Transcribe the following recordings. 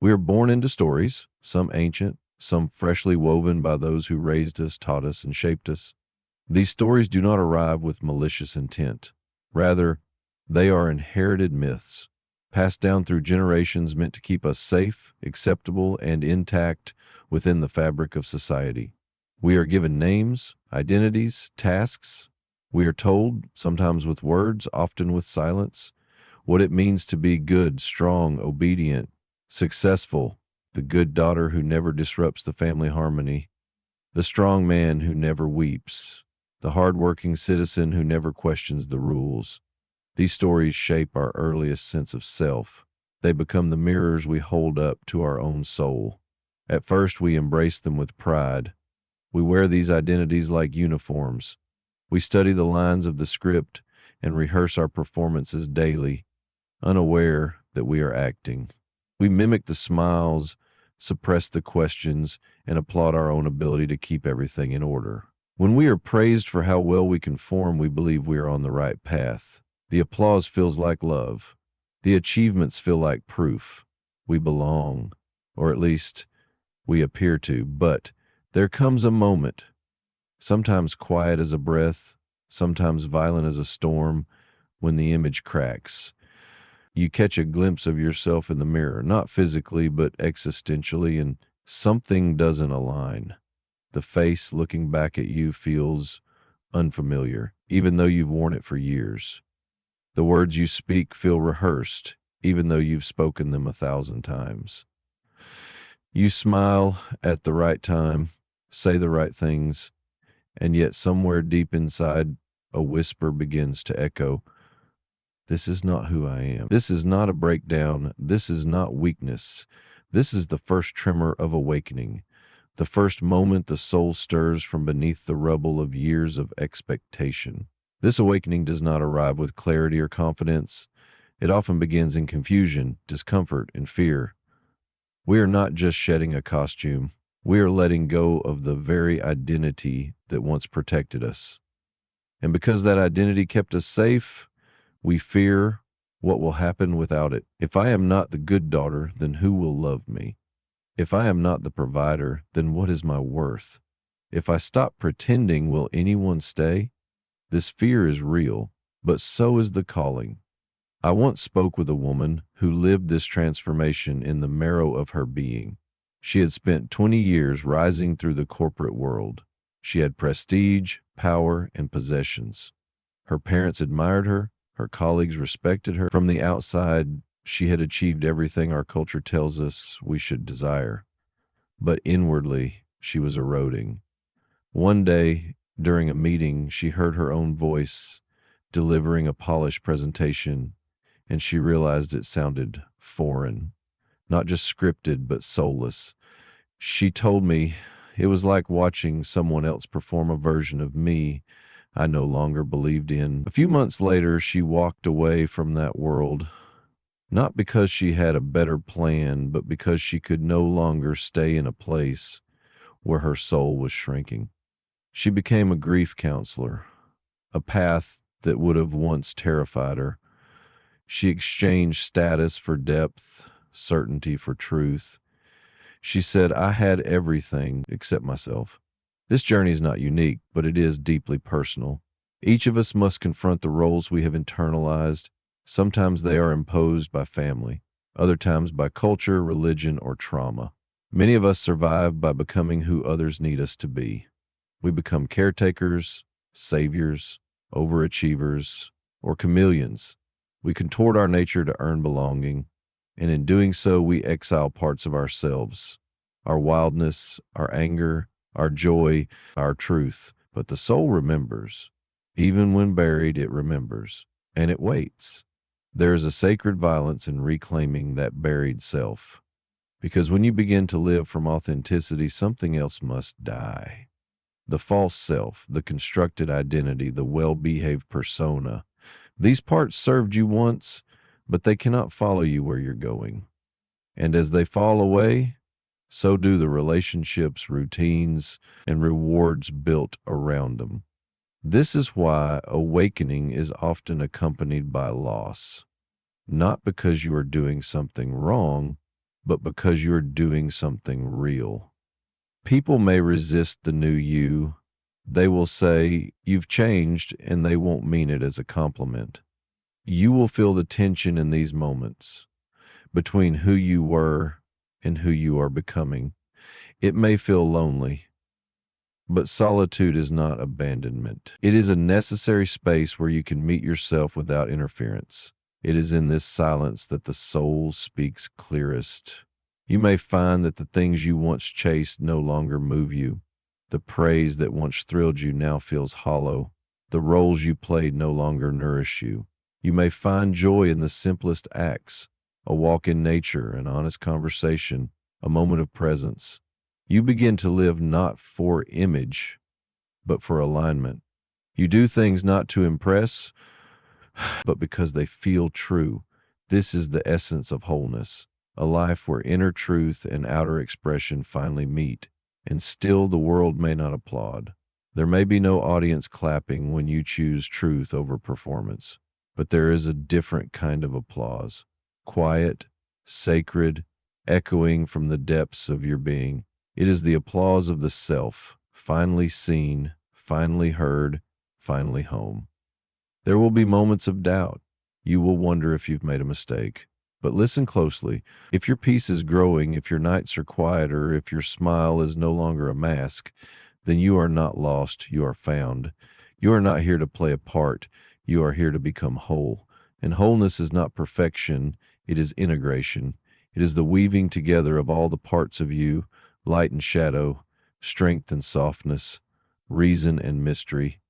We are born into stories, some ancient, some freshly woven by those who raised us, taught us, and shaped us. These stories do not arrive with malicious intent. Rather, they are inherited myths, passed down through generations meant to keep us safe, acceptable, and intact within the fabric of society. We are given names, identities, tasks. We are told, sometimes with words, often with silence, what it means to be good, strong, obedient, successful, the good daughter who never disrupts the family harmony, the strong man who never weeps, the hardworking citizen who never questions the rules. These stories shape our earliest sense of self. They become the mirrors we hold up to our own soul. At first, we embrace them with pride. We wear these identities like uniforms. We study the lines of the script and rehearse our performances daily, unaware that we are acting. We mimic the smiles, suppress the questions, and applaud our own ability to keep everything in order. When we are praised for how well we conform, we believe we are on the right path. The applause feels like love. The achievements feel like proof. We belong, or at least we appear to. But there comes a moment, sometimes quiet as a breath, sometimes violent as a storm, when the image cracks. You catch a glimpse of yourself in the mirror, not physically, but existentially, and something doesn't align. The face looking back at you feels unfamiliar, even though you've worn it for years. The words you speak feel rehearsed, even though you've spoken them 1,000 times. You smile at the right time, say the right things, and yet somewhere deep inside, a whisper begins to echo, "This is not who I am. This is not a breakdown. This is not weakness. This is the first tremor of awakening, the first moment the soul stirs from beneath the rubble of years of expectation." This awakening does not arrive with clarity or confidence. It often begins in confusion, discomfort, and fear. We are not just shedding a costume. We are letting go of the very identity that once protected us. And because that identity kept us safe, we fear what will happen without it. If I am not the good daughter, then who will love me? If I am not the provider, then what is my worth? If I stop pretending, will anyone stay? This fear is real, but so is the calling. I once spoke with a woman who lived this transformation in the marrow of her being. She had spent 20 years rising through the corporate world. She had prestige, power, and possessions. Her parents admired her. Her colleagues respected her. From the outside, she had achieved everything our culture tells us we should desire. But inwardly, she was eroding. One day, during a meeting, she heard her own voice delivering a polished presentation, and she realized it sounded foreign, not just scripted, but soulless. She told me it was like watching someone else perform a version of me I no longer believed in. A few months later, she walked away from that world, not because she had a better plan, but because she could no longer stay in a place where her soul was shrinking. She became a grief counselor, a path that would have once terrified her. She exchanged status for depth, certainty for truth. She said, "I had everything except myself." This journey is not unique, but it is deeply personal. Each of us must confront the roles we have internalized. Sometimes they are imposed by family, other times by culture, religion, or trauma. Many of us survive by becoming who others need us to be. We become caretakers, saviors, overachievers, or chameleons. We contort our nature to earn belonging, and in doing so, we exile parts of ourselves, our wildness, our anger, our joy, our truth. But the soul remembers. Even when buried, it remembers, and it waits. There is a sacred violence in reclaiming that buried self, because when you begin to live from authenticity, something else must die. The false self, the constructed identity, the well-behaved persona. These parts served you once, but they cannot follow you where you're going. And as they fall away, so do the relationships, routines, and rewards built around them. This is why awakening is often accompanied by loss, not because you are doing something wrong, but because you're doing something real. People may resist the new you. They will say, "You've changed," and they won't mean it as a compliment. You will feel the tension in these moments between who you were and who you are becoming. It may feel lonely, but solitude is not abandonment. It is a necessary space where you can meet yourself without interference. It is in this silence that the soul speaks clearest. You may find that the things you once chased no longer move you. The praise that once thrilled you now feels hollow. The roles you played no longer nourish you. You may find joy in the simplest acts, a walk in nature, an honest conversation, a moment of presence. You begin to live not for image, but for alignment. You do things not to impress, but because they feel true. This is the essence of wholeness, a life where inner truth and outer expression finally meet, and still the world may not applaud. There may be no audience clapping when you choose truth over performance, but there is a different kind of applause, quiet, sacred, echoing from the depths of your being. It is the applause of the self, finally seen, finally heard, finally home. There will be moments of doubt. You will wonder if you've made a mistake. But listen closely. If your peace is growing, if your nights are quieter, if your smile is no longer a mask, then you are not lost, you are found. You are not here to play a part, you are here to become whole. And wholeness is not perfection, it is integration. It is the weaving together of all the parts of you, light and shadow, strength and softness, reason and mystery.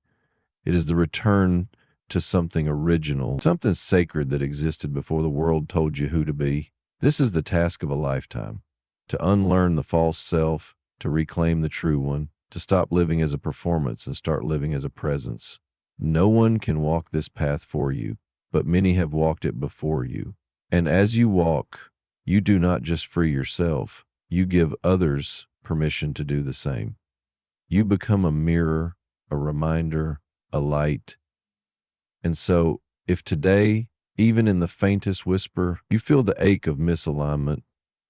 It is the return to something original, something sacred that existed before the world told you who to be. This is the task of a lifetime, to unlearn the false self, to reclaim the true one, to stop living as a performance and start living as a presence. No one can walk this path for you, but many have walked it before you. And as you walk, you do not just free yourself, you give others permission to do the same. You become a mirror, a reminder, a light. And so, if today, even in the faintest whisper, you feel the ache of misalignment,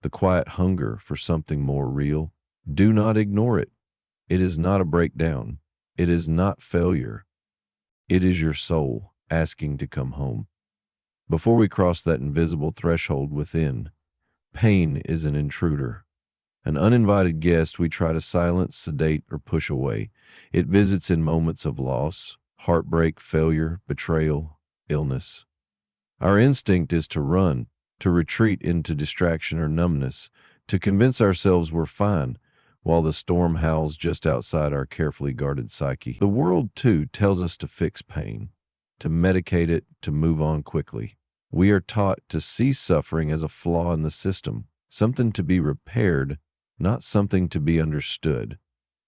the quiet hunger for something more real, do not ignore it. It is not a breakdown. It is not failure. It is your soul asking to come home. Before we cross that invisible threshold within, pain is an intruder. An uninvited guest we try to silence, sedate, or push away. It visits in moments of loss, heartbreak, failure, betrayal, illness. Our instinct is to run, to retreat into distraction or numbness, to convince ourselves we're fine, while the storm howls just outside our carefully guarded psyche. The world, too, tells us to fix pain, to medicate it, to move on quickly. We are taught to see suffering as a flaw in the system, something to be repaired, not something to be understood.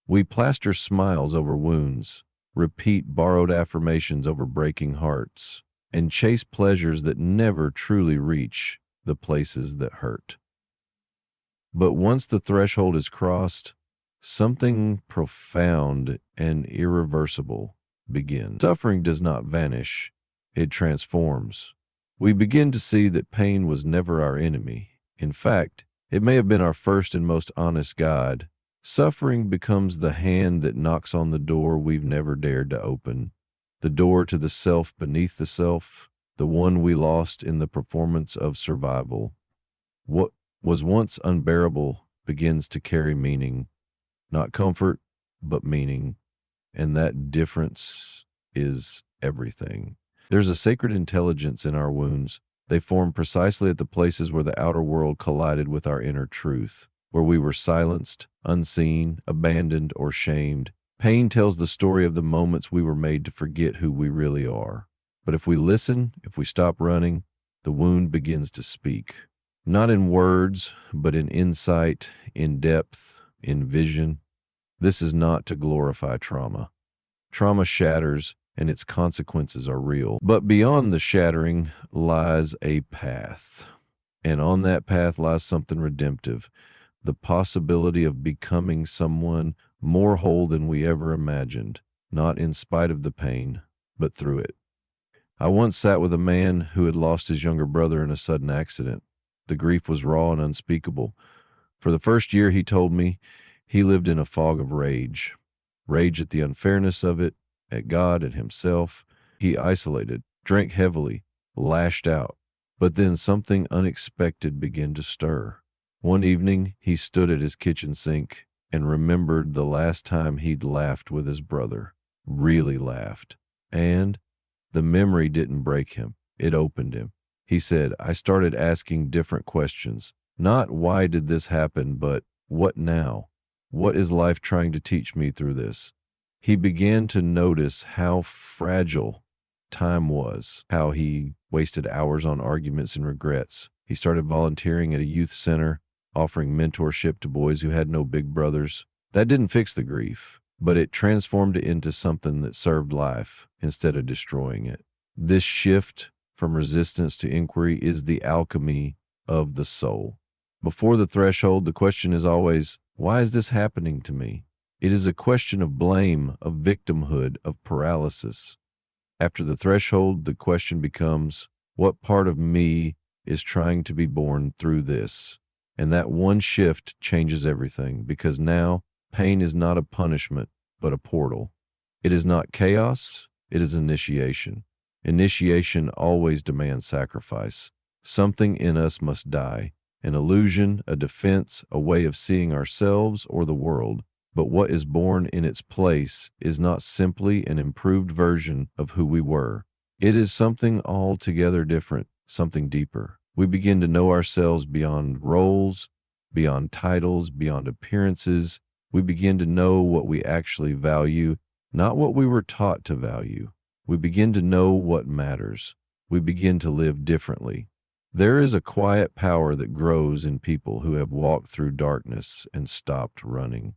We plaster smiles over wounds, repeat borrowed affirmations over breaking hearts, and chase pleasures that never truly reach the places that hurt. But once the threshold is crossed, something profound and irreversible begins. Suffering does not vanish, it transforms. We begin to see that pain was never our enemy. In fact, it may have been our first and most honest guide. Suffering becomes the hand that knocks on the door we've never dared to open, the door to the self beneath the self, the one we lost in the performance of survival. What was once unbearable begins to carry meaning, not comfort, but meaning, and that difference is everything. There's a sacred intelligence in our wounds. They form precisely at the places where the outer world collided with our inner truth, where we were silenced, unseen, abandoned, or shamed. Pain tells the story of the moments we were made to forget who we really are. But if we listen, if we stop running, the wound begins to speak. Not in words, but in insight, in depth, in vision. This is not to glorify trauma. Trauma shatters, and its consequences are real. But beyond the shattering lies a path. And on that path lies something redemptive, the possibility of becoming someone more whole than we ever imagined, not in spite of the pain, but through it. I once sat with a man who had lost his younger brother in a sudden accident. The grief was raw and unspeakable. For the first year, he told me, he lived in a fog of rage. Rage at the unfairness of it, at God, at himself. He isolated, drank heavily, lashed out. But then something unexpected began to stir. One evening, he stood at his kitchen sink and remembered the last time he'd laughed with his brother. Really laughed. And the memory didn't break him. It opened him. He said, I started asking different questions. Not why did this happen, but what now? What is life trying to teach me through this? He began to notice how fragile time was, how he wasted hours on arguments and regrets. He started volunteering at a youth center, offering mentorship to boys who had no big brothers. That didn't fix the grief, but it transformed it into something that served life instead of destroying it. This shift from resistance to inquiry is the alchemy of the soul. Before the threshold, the question is always, why is this happening to me? It is a question of blame, of victimhood, of paralysis. After the threshold, the question becomes, what part of me is trying to be born through this? And that one shift changes everything, because now pain is not a punishment, but a portal. It is not chaos, it is initiation. Initiation always demands sacrifice. Something in us must die, an illusion, a defense, a way of seeing ourselves or the world. But what is born in its place is not simply an improved version of who we were. It is something altogether different, something deeper. We begin to know ourselves beyond roles, beyond titles, beyond appearances. We begin to know what we actually value, not what we were taught to value. We begin to know what matters. We begin to live differently. There is a quiet power that grows in people who have walked through darkness and stopped running.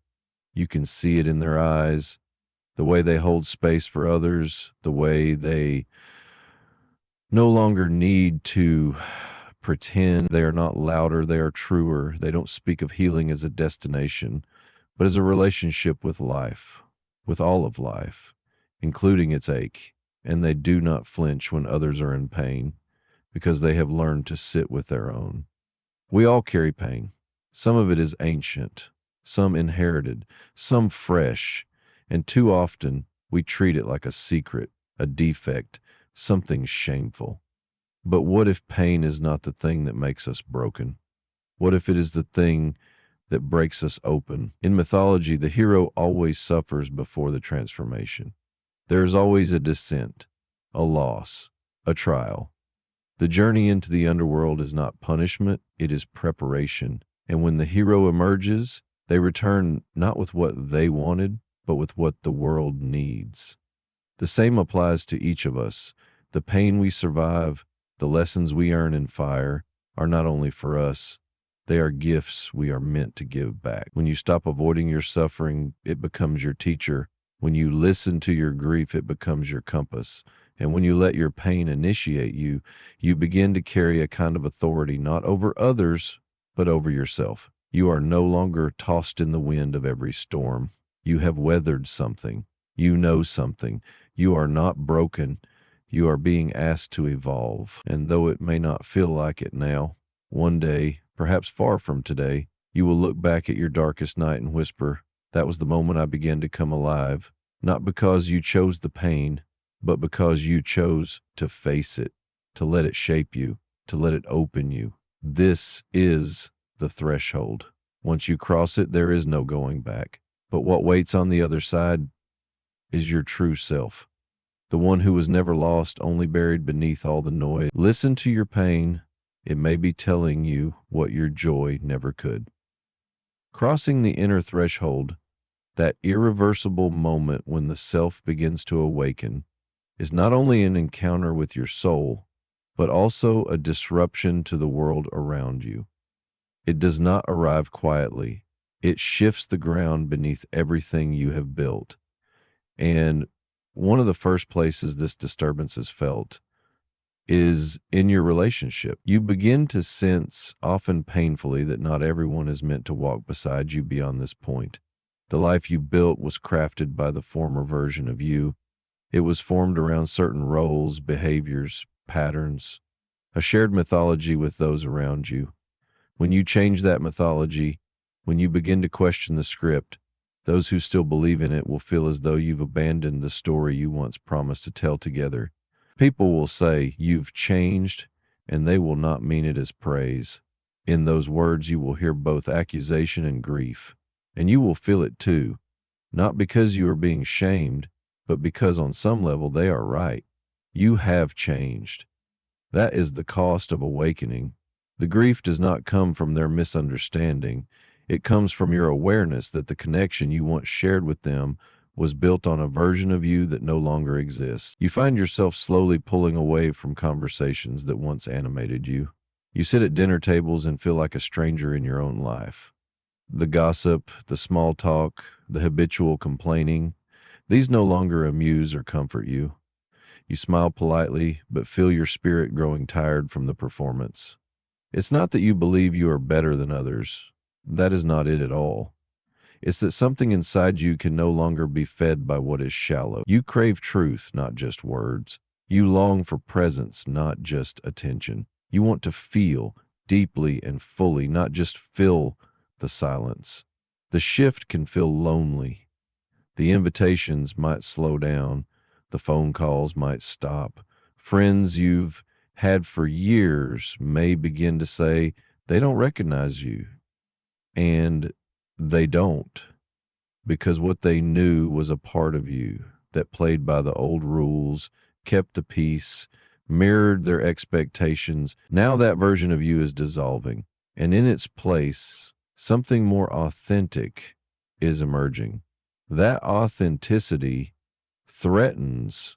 You can see it in their eyes, the way they hold space for others, the way they no longer need to pretend. They are not louder, they are truer. They don't speak of healing as a destination, but as a relationship with life, with all of life, including its ache. And they do not flinch when others are in pain, because they have learned to sit with their own. We all carry pain. Some of it is ancient, some inherited, some fresh, and too often we treat it like a secret, a defect, something shameful. But what if pain is not the thing that makes us broken? What if it is the thing that breaks us open? In mythology, the hero always suffers before the transformation. There is always a descent, a loss, a trial. The journey into the underworld is not punishment, it is preparation. And when the hero emerges, they return not with what they wanted, but with what the world needs. The same applies to each of us. The pain we survive, the lessons we earn in fire, are not only for us, they are gifts we are meant to give back. When you stop avoiding your suffering, it becomes your teacher. When you listen to your grief, it becomes your compass. And when you let your pain initiate you, you begin to carry a kind of authority not over others, but over yourself. You are no longer tossed in the wind of every storm. You have weathered something. You know something. You are not broken. You are being asked to evolve. And though it may not feel like it now, one day, perhaps far from today, you will look back at your darkest night and whisper, that was the moment I began to come alive. Not because you chose the pain, but because you chose to face it, to let it shape you, to let it open you. This is the threshold. Once you cross it, there is no going back. But what waits on the other side is your true self, the one who was never lost, only buried beneath all the noise. Listen to your pain. It may be telling you what your joy never could. Crossing the inner threshold, that irreversible moment when the self begins to awaken, is not only an encounter with your soul, but also a disruption to the world around you. It does not arrive quietly. It shifts the ground beneath everything you have built. And one of the first places this disturbance is felt is in your relationship. You begin to sense, often painfully, that not everyone is meant to walk beside you beyond this point. The life you built was crafted by the former version of you. It was formed around certain roles, behaviors, patterns, a shared mythology with those around you. When you change that mythology, when you begin to question the script, those who still believe in it will feel as though you've abandoned the story you once promised to tell together. People will say, "You've changed," and they will not mean it as praise. In those words, you will hear both accusation and grief, and you will feel it too, not because you are being shamed, but because on some level they are right. You have changed. That is the cost of awakening. The grief does not come from their misunderstanding. It comes from your awareness that the connection you once shared with them was built on a version of you that no longer exists. You find yourself slowly pulling away from conversations that once animated you. You sit at dinner tables and feel like a stranger in your own life. The gossip, the small talk, the habitual complaining, these no longer amuse or comfort you. You smile politely, but feel your spirit growing tired from the performance. It's not that you believe you are better than others. That is not it at all. It's that something inside you can no longer be fed by what is shallow. You crave truth, not just words. You long for presence, not just attention. You want to feel deeply and fully, not just fill the silence. The shift can feel lonely. The invitations might slow down. The phone calls might stop. Friends you've had for years may begin to say they don't recognize you. And they don't, because what they knew was a part of you that played by the old rules, kept the peace, mirrored their expectations. Now that version of you is dissolving, and in its place, something more authentic is emerging. That authenticity threatens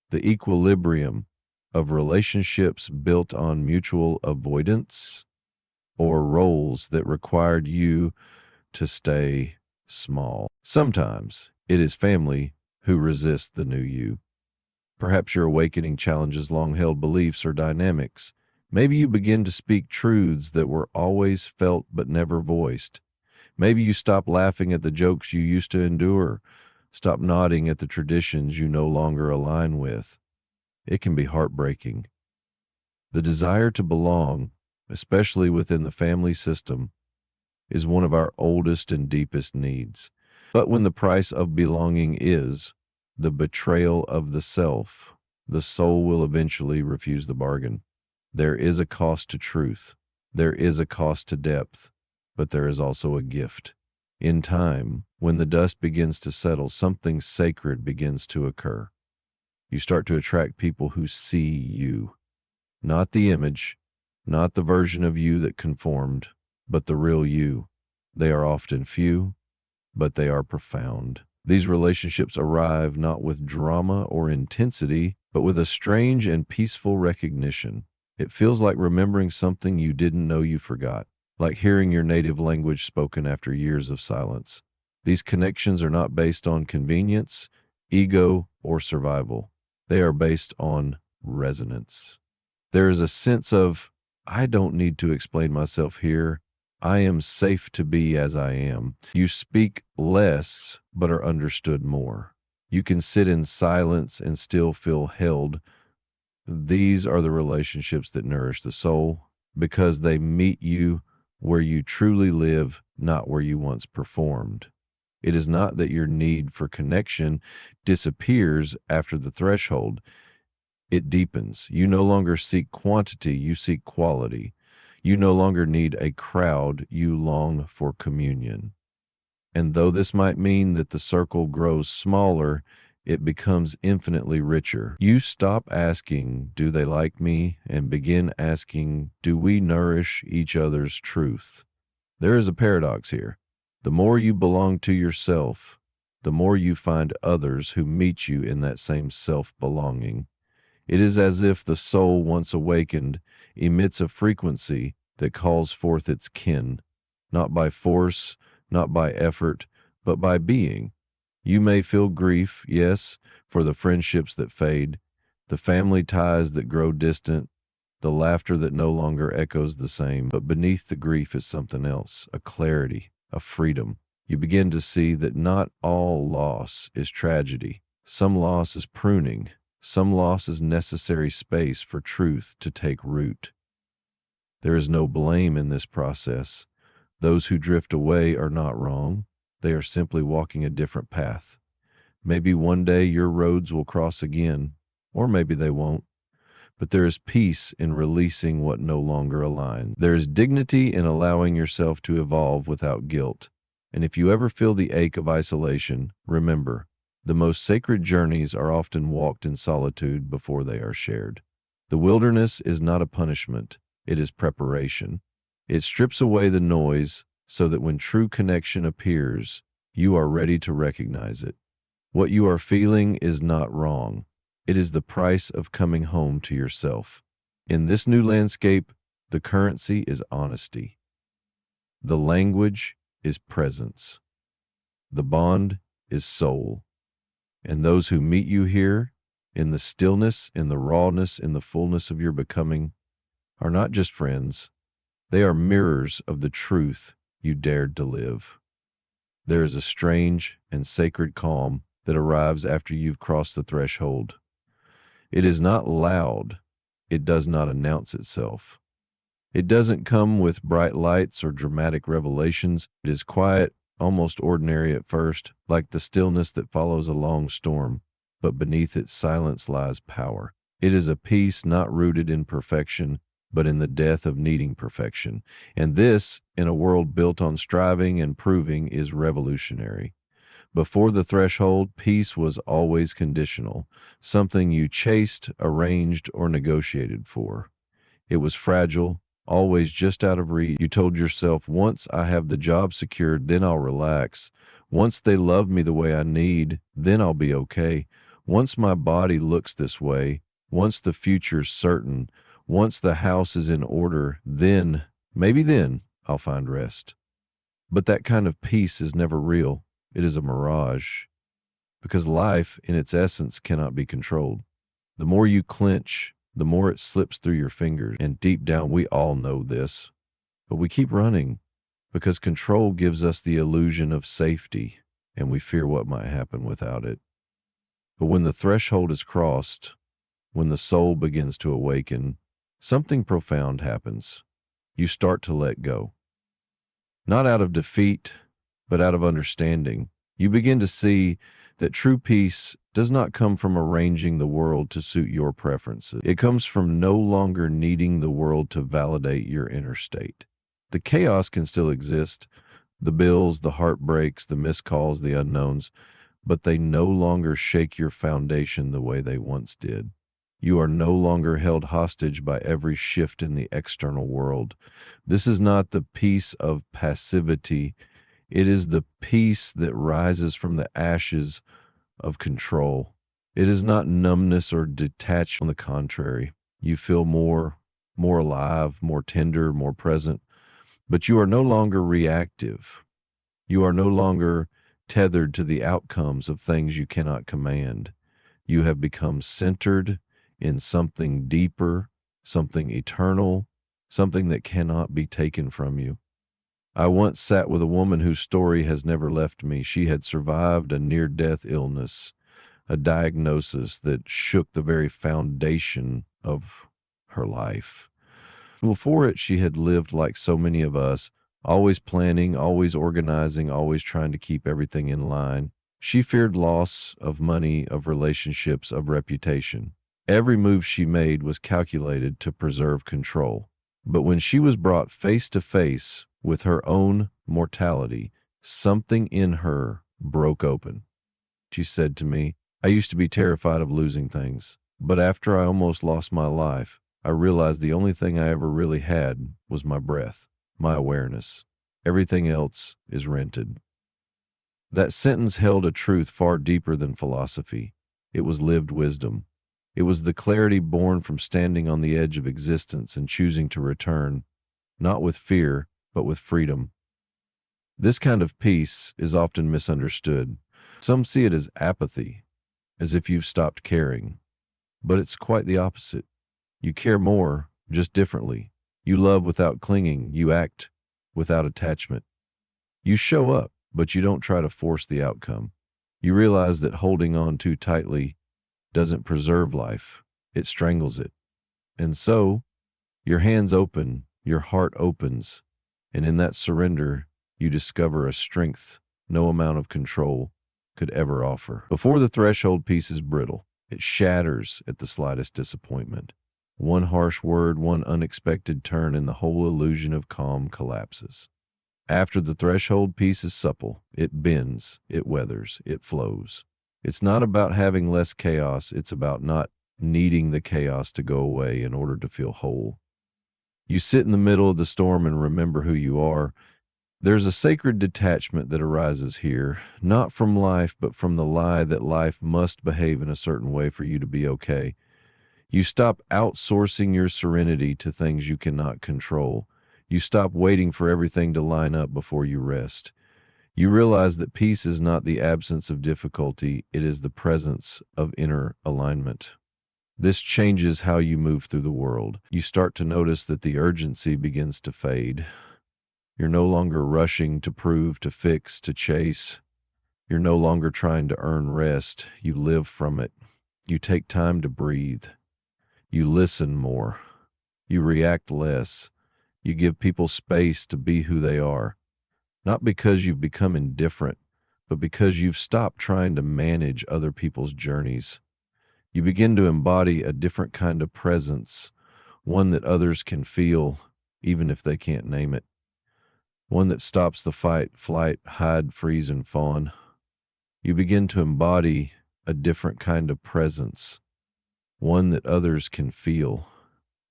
the equilibrium of relationships built on mutual avoidance or roles that required you to stay small. Sometimes it is family who resist the new you. Perhaps your awakening challenges long-held beliefs or dynamics. Maybe you begin to speak truths that were always felt but never voiced. Maybe you stop laughing at the jokes you used to endure, stop nodding at the traditions you no longer align with. It can be heartbreaking. The desire to belong, especially within the family system, is one of our oldest and deepest needs. But when the price of belonging is the betrayal of the self, the soul will eventually refuse the bargain. There is a cost to truth. There is a cost to depth, but there is also a gift. In time, when the dust begins to settle, something sacred begins to occur. You start to attract people who see you, not the image, not the version of you that conformed, but the real you. They are often few, but they are profound. These relationships arrive not with drama or intensity, but with a strange and peaceful recognition. It feels like remembering something you didn't know you forgot, like hearing your native language spoken after years of silence. These connections are not based on convenience, ego, or survival. They are based on resonance. There is a sense of, I don't need to explain myself here. I am safe to be as I am. You speak less, but are understood more. You can sit in silence and still feel held. These are the relationships that nourish the soul because they meet you where you truly live, not where you once performed. It is not that your need for connection disappears after the threshold. It deepens. You no longer seek quantity, you seek quality. You no longer need a crowd, you long for communion. And though this might mean that the circle grows smaller, it becomes infinitely richer. You stop asking, do they like me? And begin asking, do we nourish each other's truth? There is a paradox here. The more you belong to yourself, the more you find others who meet you in that same self-belonging. It is as if the soul, once awakened, emits a frequency that calls forth its kin, not by force, not by effort, but by being. You may feel grief, yes, for the friendships that fade, the family ties that grow distant, the laughter that no longer echoes the same, but beneath the grief is something else, a clarity, a freedom. You begin to see that not all loss is tragedy. Some loss is pruning. Some loss is necessary space for truth to take root. There is no blame in this process. Those who drift away are not wrong. They are simply walking a different path. Maybe one day your roads will cross again, or maybe they won't. But there is peace in releasing what no longer aligns. There is dignity in allowing yourself to evolve without guilt. And if you ever feel the ache of isolation, remember, the most sacred journeys are often walked in solitude before they are shared. The wilderness is not a punishment, it is preparation. It strips away the noise so that when true connection appears, you are ready to recognize it. What you are feeling is not wrong. It is the price of coming home to yourself. In this new landscape, the currency is honesty. The language is presence. The bond is soul. And those who meet you here, in the stillness, in the rawness, in the fullness of your becoming, are not just friends. They are mirrors of the truth you dared to live. There is a strange and sacred calm that arrives after you've crossed the threshold. It is not loud. It does not announce itself. It doesn't come with bright lights or dramatic revelations. It is quiet, almost ordinary at first, like the stillness that follows a long storm, but beneath its silence lies power. It is a peace not rooted in perfection, but in the death of needing perfection. And this, in a world built on striving and proving, is revolutionary. Before the threshold, peace was always conditional, something you chased, arranged, or negotiated for. It was fragile, always just out of reach. You told yourself, once I have the job secured, then I'll relax. Once they love me the way I need, then I'll be okay. Once my body looks this way, once the future's certain, once the house is in order, then, maybe then, I'll find rest. But that kind of peace is never real. It is a mirage, because life, in its essence, cannot be controlled. The more you clench, the more it slips through your fingers. And deep down, we all know this. But we keep running, because control gives us the illusion of safety, and we fear what might happen without it. But when the threshold is crossed, when the soul begins to awaken, something profound happens. You start to let go. Not out of defeat, but out of understanding. You begin to see that true peace does not come from arranging the world to suit your preferences. It comes from no longer needing the world to validate your inner state. The chaos can still exist, the bills, the heartbreaks, the missed calls, the unknowns, but they no longer shake your foundation the way they once did. You are no longer held hostage by every shift in the external world. This is not the peace of passivity. It is the peace that rises from the ashes of control. It is not numbness or detached. On the contrary, you feel more alive, more tender, more present, but you are no longer reactive. You are no longer tethered to the outcomes of things you cannot command. You have become centered in something deeper, something eternal, something that cannot be taken from you. I once sat with a woman whose story has never left me. She had survived a near-death illness, a diagnosis that shook the very foundation of her life. Before it, she had lived like so many of us, always planning, always organizing, always trying to keep everything in line. She feared loss of money, of relationships, of reputation. Every move she made was calculated to preserve control. But when she was brought face to face with her own mortality, something in her broke open. She said to me, I used to be terrified of losing things, but after I almost lost my life, I realized the only thing I ever really had was my breath, my awareness. Everything else is rented. That sentence held a truth far deeper than philosophy. It was lived wisdom. It was the clarity born from standing on the edge of existence and choosing to return, not with fear, but with freedom. This kind of peace is often misunderstood. Some see it as apathy, as if you've stopped caring. But it's quite the opposite. You care more, just differently. You love without clinging. You act without attachment. You show up, but you don't try to force the outcome. You realize that holding on too tightly doesn't preserve life. It strangles it. And so, your hands open, Your heart opens, and in that surrender, you discover a strength no amount of control could ever offer. Before the threshold, peace is brittle. It shatters at the slightest disappointment. One harsh word, one unexpected turn, and the whole illusion of calm collapses. After the threshold, peace is supple. It bends, it weathers, it flows. It's not about having less chaos. It's about not needing the chaos to go away in order to feel whole. You sit in the middle of the storm and remember who you are. There's a sacred detachment that arises here, not from life, but from the lie that life must behave in a certain way for you to be okay. You stop outsourcing your serenity to things you cannot control. You stop waiting for everything to line up before you rest. You realize that peace is not the absence of difficulty, it is the presence of inner alignment. This changes how you move through the world. You start to notice that the urgency begins to fade. You're no longer rushing to prove, to fix, to chase. You're no longer trying to earn rest. You live from it. You take time to breathe. You listen more. You react less. You give people space to be who they are. Not because you've become indifferent, but because you've stopped trying to manage other people's journeys. You begin to embody a different kind of presence, one that others can feel, even if they can't name it. One that stops the fight, flight, hide, freeze, and fawn. You begin to embody a different kind of presence, one that others can feel,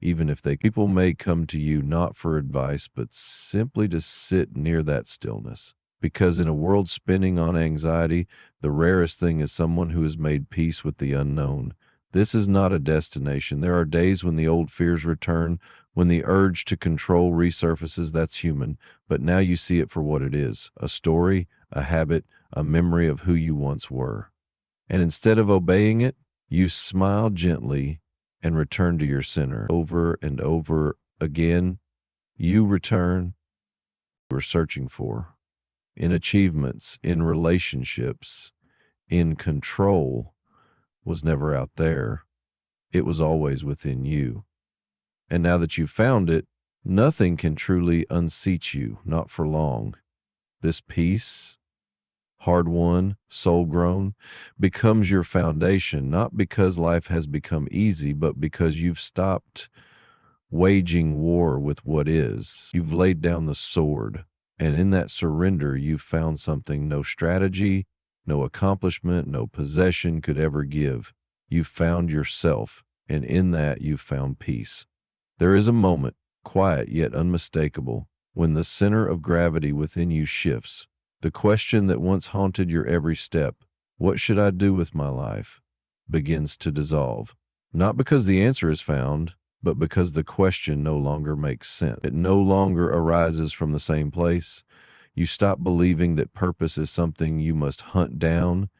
even if people may come to you not for advice, but simply to sit near that stillness. Because in a world spinning on anxiety, the rarest thing is someone who has made peace with the unknown. This is not a destination. There are days when the old fears return, when the urge to control resurfaces. That's human. But now you see it for what it is, a story, a habit, a memory of who you once were. And instead of obeying it, you smile gently and return to your center. Over and over again, you return you were searching for. In achievements, in relationships, in control was never out there. It was always within you. And now that you've found it, nothing can truly unseat you, not for long. This peace, hard won, soul grown, becomes your foundation, not because life has become easy, but because you've stopped waging war with what is. You've laid down the sword, and in that surrender, you've found something no strategy, no accomplishment, no possession could ever give. You've found yourself, and in that you've found peace. There is a moment, quiet yet unmistakable, when the center of gravity within you shifts. The question that once haunted your every step, what should I do with my life, begins to dissolve. Not because the answer is found, but because the question no longer makes sense. It no longer arises from the same place. You stop believing that purpose is something you must hunt down,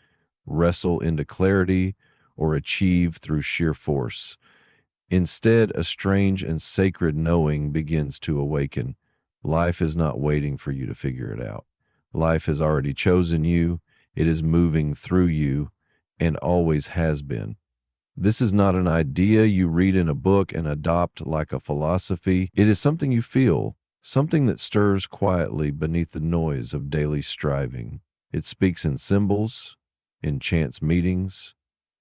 wrestle into clarity, or achieve through sheer force. Instead, a strange and sacred knowing begins to awaken. Life is not waiting for you to figure it out. Life has already chosen you. It is moving through you and always has been. This is not an idea you read in a book and adopt like a philosophy. It is something you feel, something that stirs quietly beneath the noise of daily striving. It speaks in symbols, in chance meetings,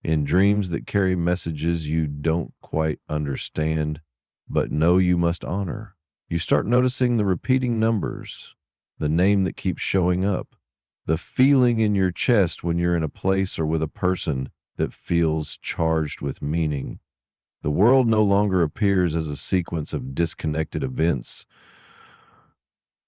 in dreams that carry messages you don't quite understand, but know you must honor. You start noticing the repeating numbers, the name that keeps showing up, the feeling in your chest when you're in a place or with a person that feels charged with meaning. The world no longer appears as a sequence of disconnected events.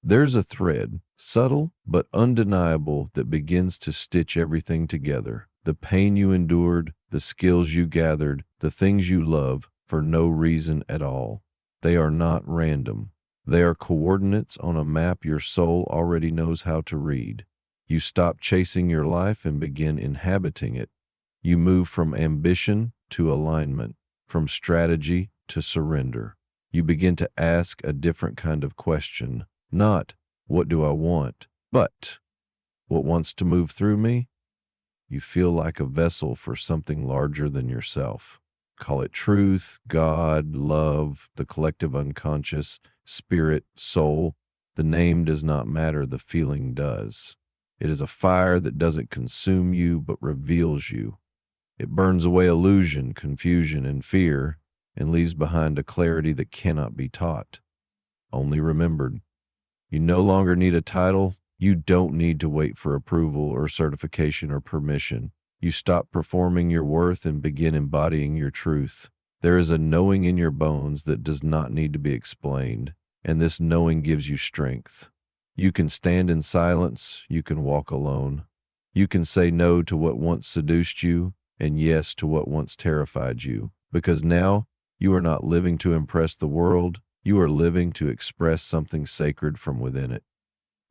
There's a thread, subtle but undeniable, that begins to stitch everything together. The pain you endured, the skills you gathered, the things you love for no reason at all. They are not random. They are coordinates on a map your soul already knows how to read. You stop chasing your life and begin inhabiting it. You move from ambition to alignment, from strategy to surrender. You begin to ask a different kind of question. Not, what do I want? But, what wants to move through me? You feel like a vessel for something larger than yourself. Call it truth, God, love, the collective unconscious. spirit, soul. The name does not matter, the feeling does. It is a fire that doesn't consume you but reveals you. It burns away illusion, confusion, and fear, and leaves behind a clarity that cannot be taught, only remembered. You no longer need a title. You don't need to wait for approval or certification or permission. You stop performing your worth and begin embodying your truth. There is a knowing in your bones that does not need to be explained, and this knowing gives you strength. You can stand in silence. You can walk alone. You can say no to what once seduced you and yes to what once terrified you, because now you are not living to impress the world. You are living to express something sacred from within it.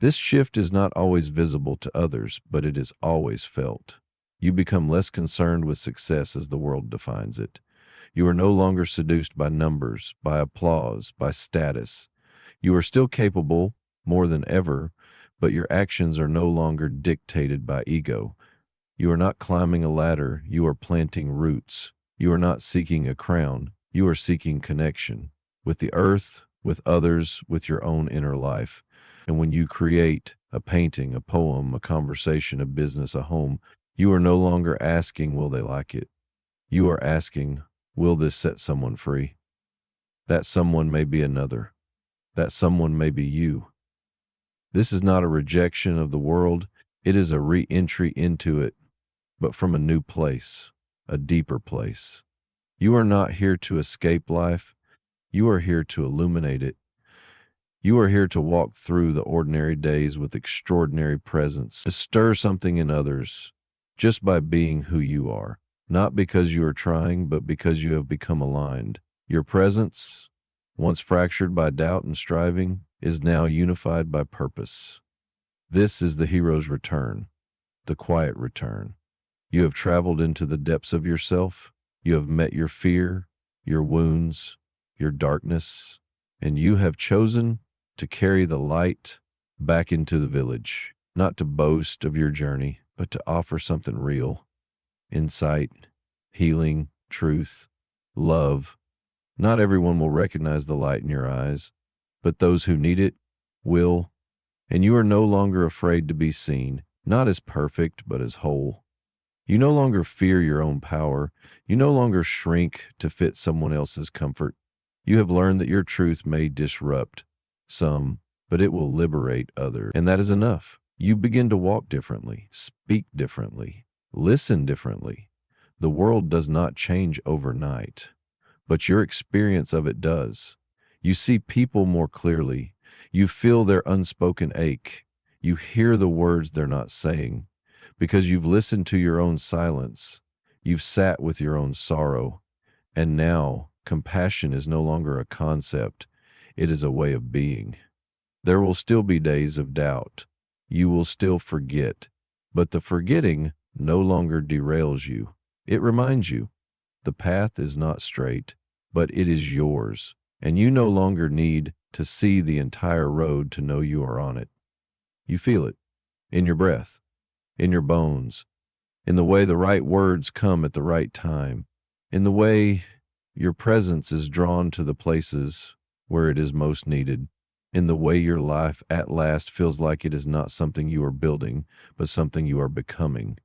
This shift is not always visible to others, but it is always felt. You become less concerned with success as the world defines it. You are no longer seduced by numbers, by applause, by status. You are still capable, more than ever, but your actions are no longer dictated by ego. You are not climbing a ladder, you are planting roots. You are not seeking a crown, you are seeking connection with the earth, with others, with your own inner life. And when you create a painting, a poem, a conversation, a business, a home, you are no longer asking, will they like it? You are asking, will this set someone free? That someone may be another. That someone may be you. This is not a rejection of the world. It is a re-entry into it, but from a new place, a deeper place. You are not here to escape life. You are here to illuminate it. You are here to walk through the ordinary days with extraordinary presence, to stir something in others just by being who you are, not because you are trying, but because you have become aligned. Your presence, once fractured by doubt and striving, is now unified by purpose. This is the hero's return, the quiet return. You have traveled into the depths of yourself. You have met your fear, your wounds, your darkness, and you have chosen to carry the light back into the village, not to boast of your journey, but to offer something real: insight, healing, truth, love. Not everyone will recognize the light in your eyes, but those who need it will. And you are no longer afraid to be seen, not as perfect, but as whole. You no longer fear your own power. You no longer shrink to fit someone else's comfort. You have learned that your truth may disrupt some, but it will liberate others. And that is enough. You begin to walk differently, speak differently, listen differently. The world does not change overnight, but your experience of it does. You see people more clearly. You feel their unspoken ache. You hear the words they're not saying, because you've listened to your own silence. You've sat with your own sorrow. And now compassion is no longer a concept. It is a way of being. There will still be days of doubt. You will still forget, but the forgetting no longer derails you. It reminds you the path is not straight, but it is yours, and you no longer need to see the entire road to know you are on it. You feel it in your breath, in your bones, in the way the right words come at the right time, in the way your presence is drawn to the places where it is most needed, in the way your life at last feels like it is not something you are building, but something you are becoming.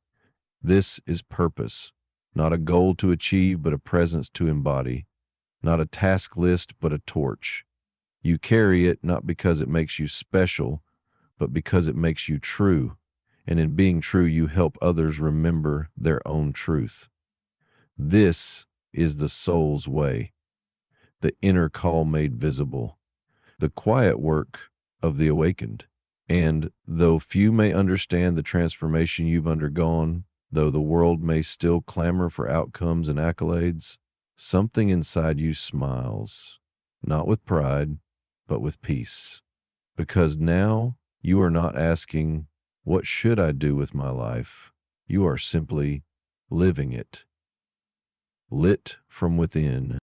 This is purpose, not a goal to achieve, but a presence to embody, not a task list, but a torch. You carry it not because it makes you special, but because it makes you true. And in being true, you help others remember their own truth. This is the soul's way, the inner call made visible, the quiet work of the awakened. And though few may understand the transformation you've undergone, though the world may still clamor for outcomes and accolades, something inside you smiles, not with pride, but with peace. Because now you are not asking, what should I do with my life? You are simply living it, lit from within.